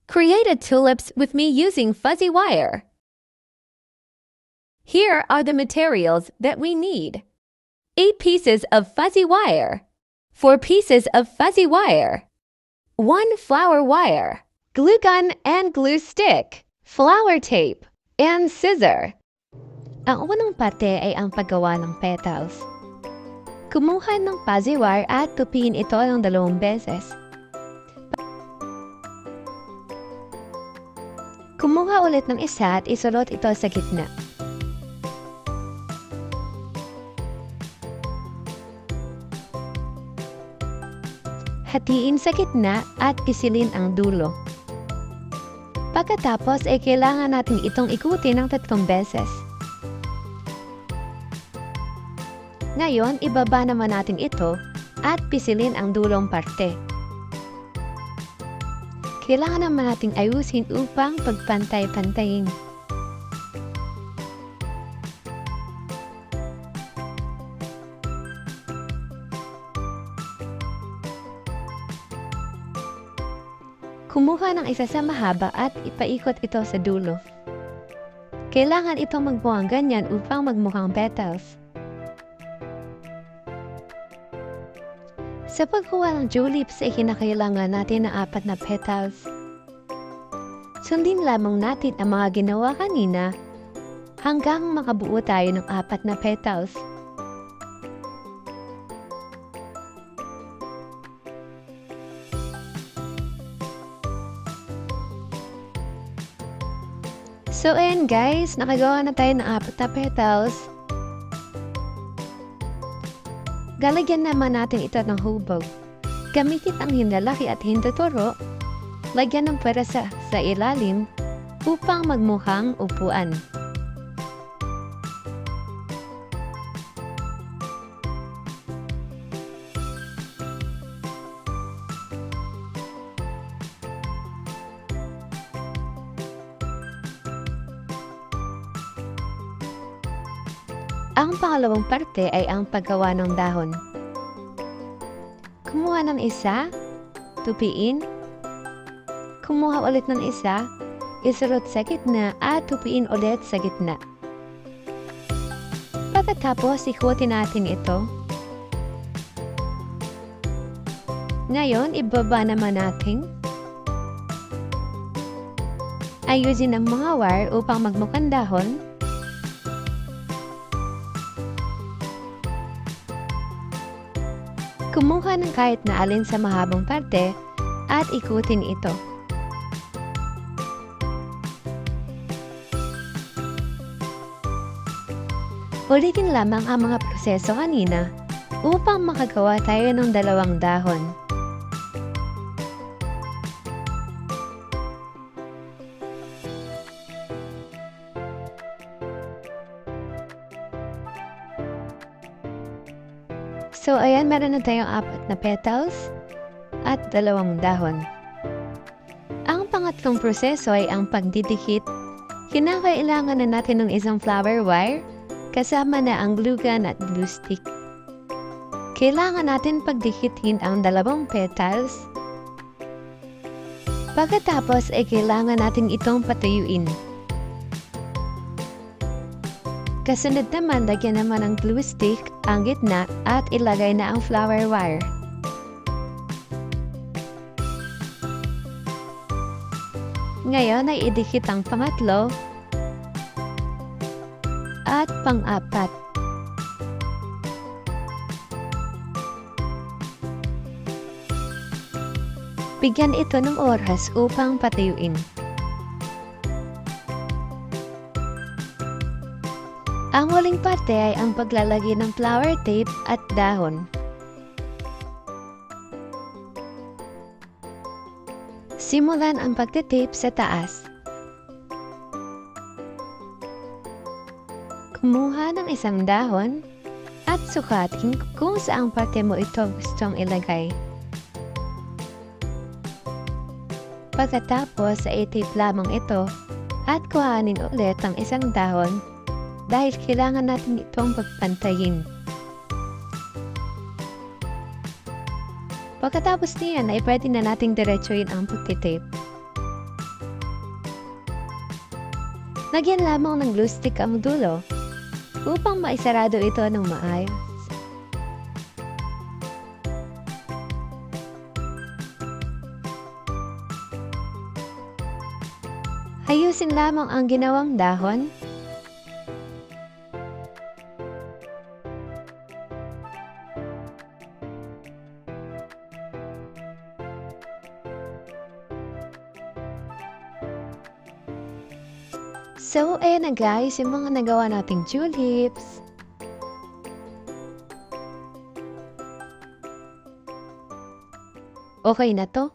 Create a tulips with me using fuzzy wire. Here are the materials that we need. 8 pieces of fuzzy wire, 4 pieces of fuzzy wire, 1 flower wire, glue gun and glue stick, flower tape, and scissor. Ang unang parte ay ang paggawa ng petals. Kumuha ng fuzzy wire at tupiin ito ng 2 beses. Kumuha ulit ng isa at isulot ito sa gitna. Hatiin sa gitna at pisilin ang dulo. Pagkatapos ay kailangan natin itong ikutin ng 3 beses. Ngayon, ibaba naman natin ito at pisilin ang dulong parte. Kailangan naman nating ayusin upang pagpantay-pantayin. Kumuha ng isa sa mahaba at ipaikot ito sa dulo. Kailangan itong magmukhang ganyan upang magmukhang petals. Sa pagkuha ng tulips ay kinakailangan natin ng 4 na petals. Sundin lamang natin ang mga ginawa kanina hanggang makabuo tayo ng 4 na petals. So ayan guys, nakagawa na tayo ng 4 na petals. Lalagyan naman natin ito ng hubog. Gamitin ang hindalaki at hinduturo. Lagyan ng pwersa sa ilalim upang magmukhang upuan. Ang pangalawang parte ay ang paggawa ng dahon. Kumuha ng isa, tupiin. Kumuha ulit ng isa, isulot sa gitna at tupiin ulit sa gitna. Pagkatapos, ikutin natin ito. Ngayon, ibaba naman natin. Ayusin ang mga wire upang magmukhang dahon. Kumuha ng kahit na alin sa mahabang parte at ikutin ito. Ulitin lamang ang mga proseso kanina upang makagawa tayo ng 2 dahon. So, ayan, meron na tayong 4 na petals at 2 dahon. Ang pangatlong proseso ay ang pagdidikit. Kinakailangan na natin ng isang flower wire kasama na ang glue gun at glue stick. Kailangan natin pagdikitin ang 2 petals. Pagkatapos ay kailangan natin itong patuyuin. Kasunod naman, lagyan naman ng glue stick ang gitna at ilagay na ang flower wire. Ngayon ay idikit ang pangatlo at pang-4. Bigyan ito ng oras upang patuyuin. Ang huling parte ay ang paglalagay ng flower tape at dahon. Simulan ang pagtitape sa taas. Kumuha ng isang dahon at sukatin kung saang parte mo ito gustong ilagay. Pagkatapos ay tape lamang ito at kuhanin ulit ang isang dahon dahil kailangan natin itong pagpantayin. Pagkatapos niyan ay pwede na nating diretsuhin ang pagtitape. Lagyan lamang ng glue stick ang dulo upang maisarado ito ng maayos. Ayusin lamang ang ginawang dahon. So, ayan na guys, yung mga nagawa nating tulips. Okay na to.